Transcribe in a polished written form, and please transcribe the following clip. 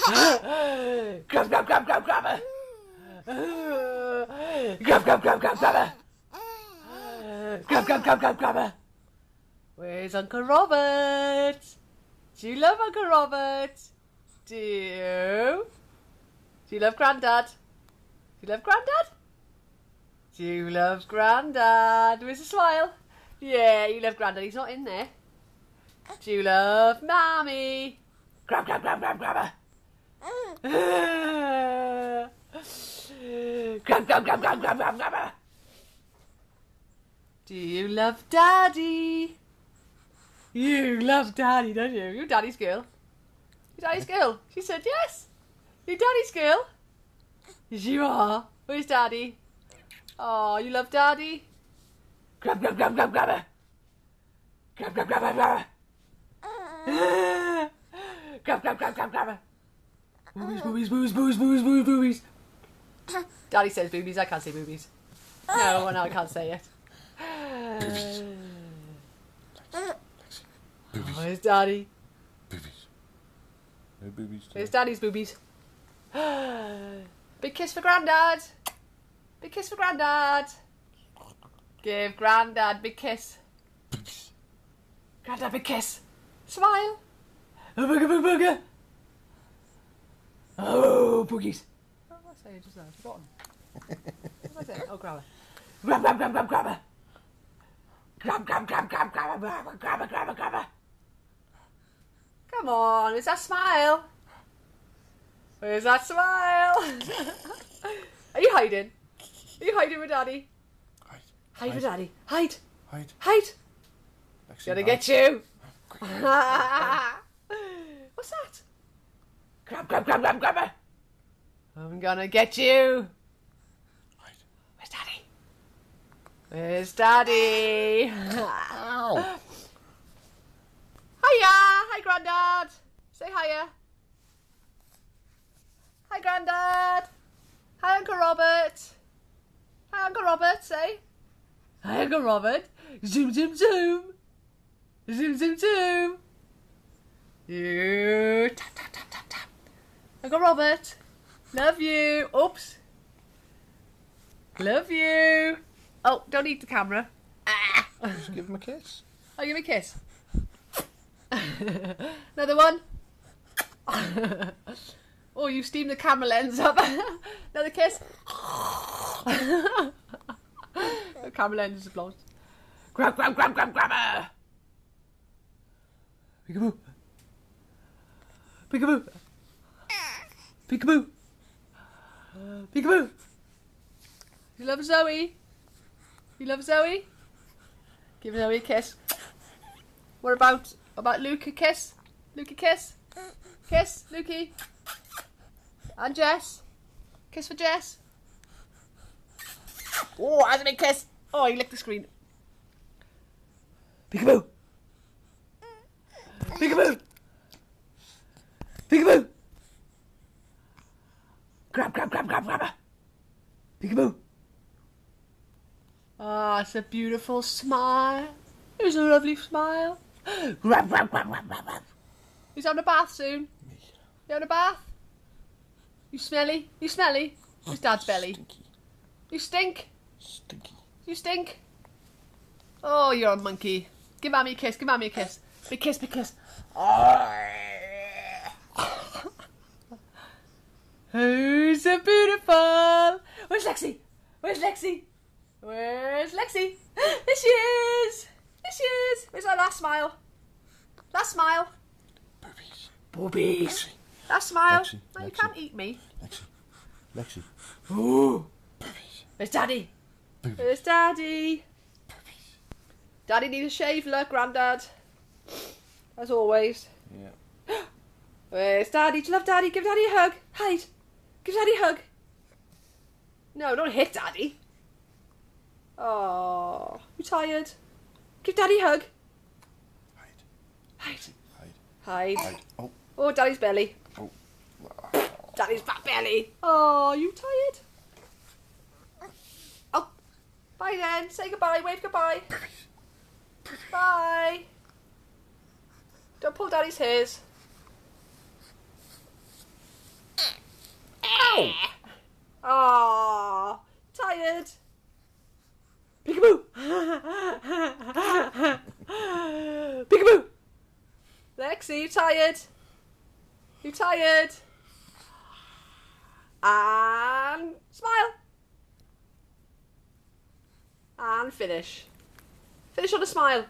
Grab, grab, grab, grab, grab her. Grab, grab, grab, grab, grab her. Grab, grab, grab, grab, grab her. Where's Uncle Robert? Do you love Uncle Robert? Do you? Do you love Grandad? Do you love Grandad? Do you love Grandad? Where's the smile? Yeah, you love Grandad. He's not in there. Do you love Mommy? Grab, grab, grab, grab, grab her. Grab, grab, grab, grab, grab, grab, grab her. Do you love Daddy? You love Daddy, don't you? You're Daddy's girl. You're Daddy's girl. She said yes. You're Daddy's girl. Yes, you are. Where's Daddy? Oh, you love Daddy? Grab, grab, grab, grab, grab her. Grab, grab, grab, grab, grab her. Grab, grab, grab, grab, grab her. Boobies, boobies, boobies, boobies, boobies, boobies, boobies. Daddy says boobies. I can't say boobies. No, I can't say it. Boobies. Where's Daddy? Boobies. No boobies. Where's Daddy's boobies? Big kiss for Grandad. Big kiss for Grandad. Give Grandad big kiss. Boobies. Grandad big kiss. Smile. Oh, booger, booger, booger. Oh, boogies. What did I say just now? I've forgotten. What did I say? Oh, grab her. Grab, grab, grab, grab, grab her. Grab, grab, grab, grab, grab her, grab her, grab her, grab her, grab her. Come on, where's that smile? Where's that smile? Are you hiding? Are you hiding with Daddy? Hide. Hide with Daddy. Hide. Hide. Hide. Lexi, Gonna hide. get you. What's that? Grab, grab, grab, grab, grab her. I'm gonna get you. Hide. Where's Daddy? Where's Daddy? Ow. Hiya! Hi, Grandad! Say hiya. Hi, Grandad! Hi, Uncle Robert! Hi, Uncle Robert, say. Hi, Uncle Robert! Zoom, zoom, zoom! Zoom, zoom, zoom! You tap, tap, tap, tap, tap. Uncle Robert! Love you! Oops! Love you! Oh, don't eat the camera. Ah! Just give him a kiss. Oh, give me a kiss. Another one. Oh, you steamed the camera lens up. Another kiss. The camera lens is lost. Grab, grab, grab, grab, grab her. Peekaboo. Peekaboo. Peekaboo. Peekaboo. You love Zoe? You love Zoe? Give Zoe a kiss. What about Luke a kiss? Luke a kiss? Kiss, Lukey. And Jess. Kiss for Jess. Oh, that's a big kiss. Oh, he licked the screen. Peekaboo. Peekaboo. Peekaboo. Grab, grab, grab, grab, grab her. Peekaboo. Ah, it's a beautiful smile. It's a lovely smile. Grab, grab, grab, grab, grab, grab. Who's having a bath soon? Me. You having a bath? You smelly? You smelly? Who's Dad's belly? Stinky. You stink? Stinky. You stink? Oh, you're a monkey. Give Mommy a kiss. Give Mommy a kiss. Big kiss, big kiss. Who's so beautiful? Where's Lexi? Where's Lexi? Where's Lexi? There she is. There she is. Where's her last smile? Last smile. Boobies. Boobies. Lexi. Last smile. Lexi, No, you Lexi. can't eat me. Lexi. Lexi. Ooh. Boobies. Where's Daddy? Boobies. Where's Daddy? Boobies. Daddy needs a shave, look, Grandad. As always. Yeah. Where's Daddy? Do you love Daddy? Give Daddy a hug. Hide. Give Daddy a hug. No, don't hit Daddy. Oh, you tired? Give Daddy a hug. Hide. Hide. Hide. Hide. Hide. Oh. Oh, Daddy's belly. Oh. Daddy's fat belly. Oh, you tired? Oh, bye then. Say goodbye. Wave goodbye. Boobies. Bye. Don't pull Daddy's hairs. Oh, tired. Peekaboo. Peekaboo. Lexi, you tired? You tired? And smile. And finish. Finish on a smile.